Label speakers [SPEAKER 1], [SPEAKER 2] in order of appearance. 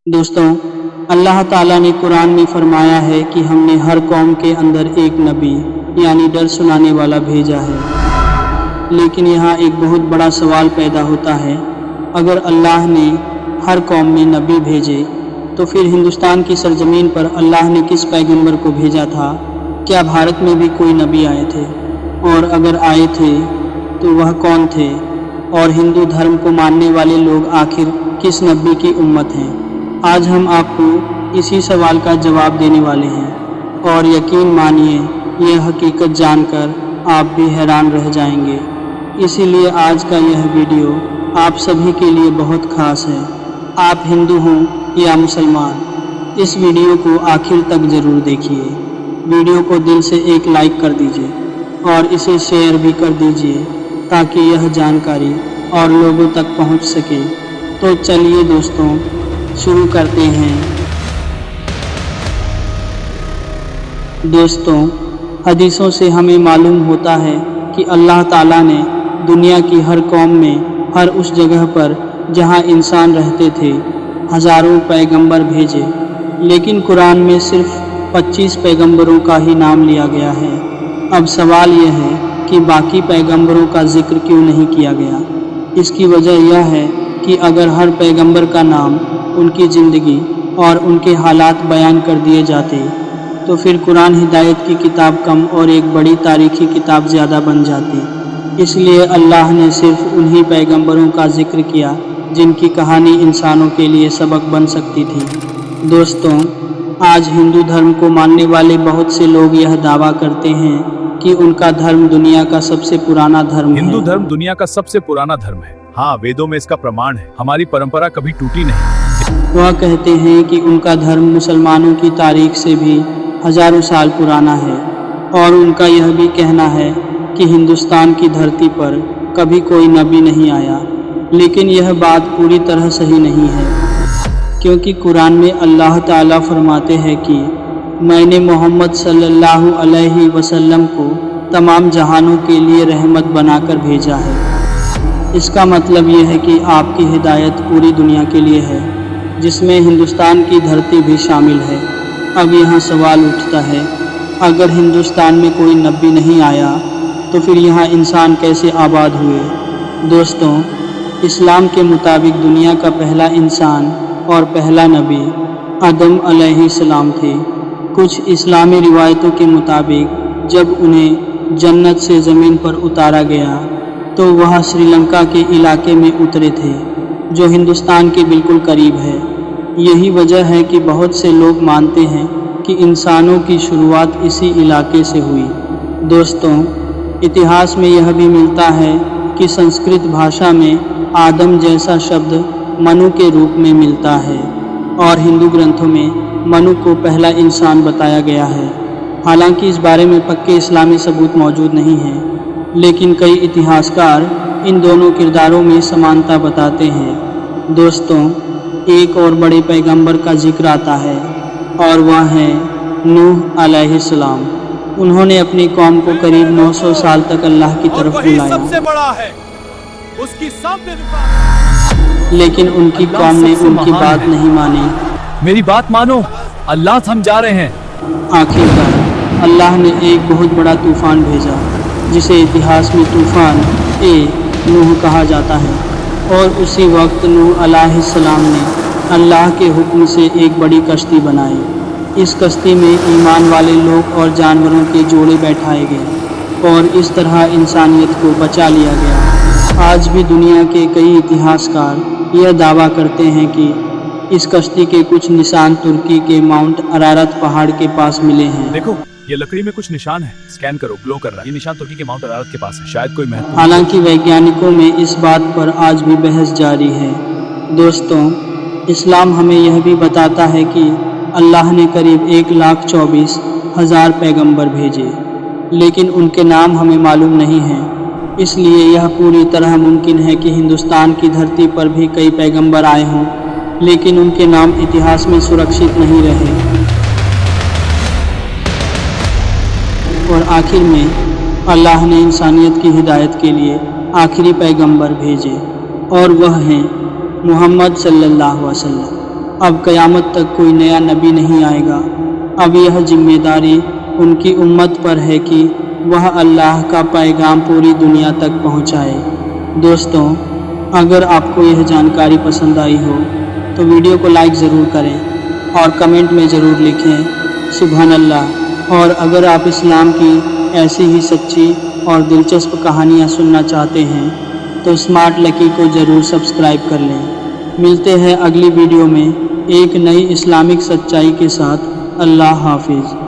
[SPEAKER 1] दोस्तों, अल्लाह ताला ने कुरान में फरमाया है कि हमने हर कौम के अंदर एक नबी यानी डर सुनाने वाला भेजा है। लेकिन यहाँ एक बहुत बड़ा सवाल पैदा होता है, अगर अल्लाह ने हर कौम में नबी भेजे तो फिर हिंदुस्तान की सरजमीन पर अल्लाह ने किस पैगंबर को भेजा था? क्या भारत में भी कोई नबी आए थे? और अगर आए थे तो वह कौन थे? और हिंदू धर्म को मानने वाले लोग आखिर किस नबी की उम्मत हैं? आज हम आपको इसी सवाल का जवाब देने वाले हैं और यकीन मानिए यह हकीकत जानकर आप भी हैरान रह जाएंगे। इसीलिए आज का यह वीडियो आप सभी के लिए बहुत खास है। आप हिंदू हों या मुसलमान, इस वीडियो को आखिर तक ज़रूर देखिए। वीडियो को दिल से एक लाइक कर दीजिए और इसे शेयर भी कर दीजिए ताकि यह जानकारी और लोगों तक पहुंच सके। तो चलिए दोस्तों, शुरू करते हैं। दोस्तों, हदीसों से हमें मालूम होता है कि अल्लाह ताला ने दुनिया की हर कौम में हर उस जगह पर जहां इंसान रहते थे हज़ारों पैगंबर भेजे, लेकिन कुरान में सिर्फ 25 पैगंबरों का ही नाम लिया गया है। अब सवाल यह है कि बाकी पैगंबरों का जिक्र क्यों नहीं किया गया? इसकी वजह यह है कि अगर हर पैगंबर का नाम, उनकी ज़िंदगी और उनके हालात बयान कर दिए जाते तो फिर कुरान हिदायत की किताब कम और एक बड़ी तारीखी किताब ज़्यादा बन जाती। इसलिए अल्लाह ने सिर्फ उन्हीं पैगंबरों का जिक्र किया जिनकी कहानी इंसानों के लिए सबक बन सकती थी। दोस्तों, आज हिंदू धर्म को मानने वाले बहुत से लोग यह दावा करते हैं कि उनका धर्म दुनिया का सबसे पुराना धर्म है।
[SPEAKER 2] हिंदू धर्म दुनिया का सबसे पुराना धर्म है। हाँ, वेदों में इसका प्रमाण है। हमारी परंपरा कभी टूटी नहीं।
[SPEAKER 1] वह कहते हैं कि उनका धर्म मुसलमानों की तारीख से भी हजारों साल पुराना है और उनका यह भी कहना है कि हिंदुस्तान की धरती पर कभी कोई नबी नहीं आया। लेकिन यह बात पूरी तरह सही नहीं है, क्योंकि कुरान में अल्लाह ताला फरमाते हैं कि मैंने मोहम्मद सल्लल्लाहु अलैहि वसल्लम को तमाम जहानों के लिए रहमत बनाकर भेजा है। इसका मतलब यह है कि आपकी हिदायत पूरी दुनिया के लिए है, जिसमें हिंदुस्तान की धरती भी शामिल है। अब यहाँ सवाल उठता है, अगर हिंदुस्तान में कोई नबी नहीं आया तो फिर यहाँ इंसान कैसे आबाद हुए? दोस्तों, इस्लाम के मुताबिक दुनिया का पहला इंसान और पहला नबी आदम अलैहिस्सलाम थे। कुछ इस्लामी रिवायतों के मुताबिक जब उन्हें जन्नत से ज़मीन पर उतारा गया तो वह श्रीलंका के इलाके में उतरे थे, जो हिंदुस्तान के बिल्कुल करीब है। यही वजह है कि बहुत से लोग मानते हैं कि इंसानों की शुरुआत इसी इलाके से हुई। दोस्तों, इतिहास में यह भी मिलता है कि संस्कृत भाषा में आदम जैसा शब्द मनु के रूप में मिलता है और हिंदू ग्रंथों में मनु को पहला इंसान बताया गया है। हालांकि इस बारे में पक्के इस्लामी सबूत मौजूद नहीं हैं, लेकिन कई इतिहासकार इन दोनों किरदारों में समानता बताते हैं। दोस्तों, एक और बड़े पैगंबर का जिक्र आता है और वह है नूह अलैहिस्सलाम। उन्होंने अपनी कौम को करीब 900 साल तक अल्लाह की तरफ बुलाया,
[SPEAKER 2] सबसे बड़ा है, उसकी सामने
[SPEAKER 1] लेकिन उनकी कौम ने उनकी बात नहीं मानी।
[SPEAKER 2] मेरी बात मानो, अल्लाह हम जा रहे हैं।
[SPEAKER 1] आखिरकार अल्लाह ने एक बहुत बड़ा तूफान भेजा, जिसे इतिहास में तूफान नूह कहा जाता है। और उसी वक्त नूह अलैहिस्सलाम ने अल्लाह के हुक्म से एक बड़ी कश्ती बनाई। इस कश्ती में ईमान वाले लोग और जानवरों के जोड़े बैठाए गए और इस तरह इंसानियत को बचा लिया गया। आज भी दुनिया के कई इतिहासकार यह दावा करते हैं कि इस कश्ती के कुछ निशान तुर्की के माउंट अरारत पहाड़ के पास मिले हैं।
[SPEAKER 2] देखो, ये लकड़ी में कुछ निशान है, स्कैन करो, ग्लो कर रहा है। ये निशान तुर्की के माउंट अरारत के पास है, शायद कोई महत्व।
[SPEAKER 1] हालांकि वैज्ञानिकों में इस बात पर आज भी बहस जारी है। दोस्तों, इस्लाम हमें यह भी बताता है कि अल्लाह ने करीब 1,24,000 पैगंबर भेजे, लेकिन उनके नाम हमें मालूम नहीं है। इसलिए यह पूरी तरह मुमकिन है कि हिंदुस्तान की धरती पर भी कई पैगंबर आए हों, लेकिन उनके नाम इतिहास में सुरक्षित नहीं रहे। और आखिर में अल्लाह ने इंसानियत की हिदायत के लिए आखिरी पैगंबर भेजे और वह हैं मोहम्मद सल्लल्लाहु अलैहि वसल्लम। अब क़यामत तक कोई नया नबी नहीं आएगा। अब यह जिम्मेदारी उनकी उम्मत पर है कि वह अल्लाह का पैगाम पूरी दुनिया तक पहुँचाए। दोस्तों, अगर आपको यह जानकारी पसंद आई हो तो वीडियो को लाइक ज़रूर करें और कमेंट में ज़रूर लिखें सुभान अल्लाह। और अगर आप इस्लाम की ऐसी ही सच्ची और दिलचस्प कहानियाँ सुनना चाहते हैं तो स्मार्ट लकी को ज़रूर सब्सक्राइब कर लें। मिलते हैं अगली वीडियो में एक नई इस्लामिक सच्चाई के साथ। अल्लाह हाफिज़।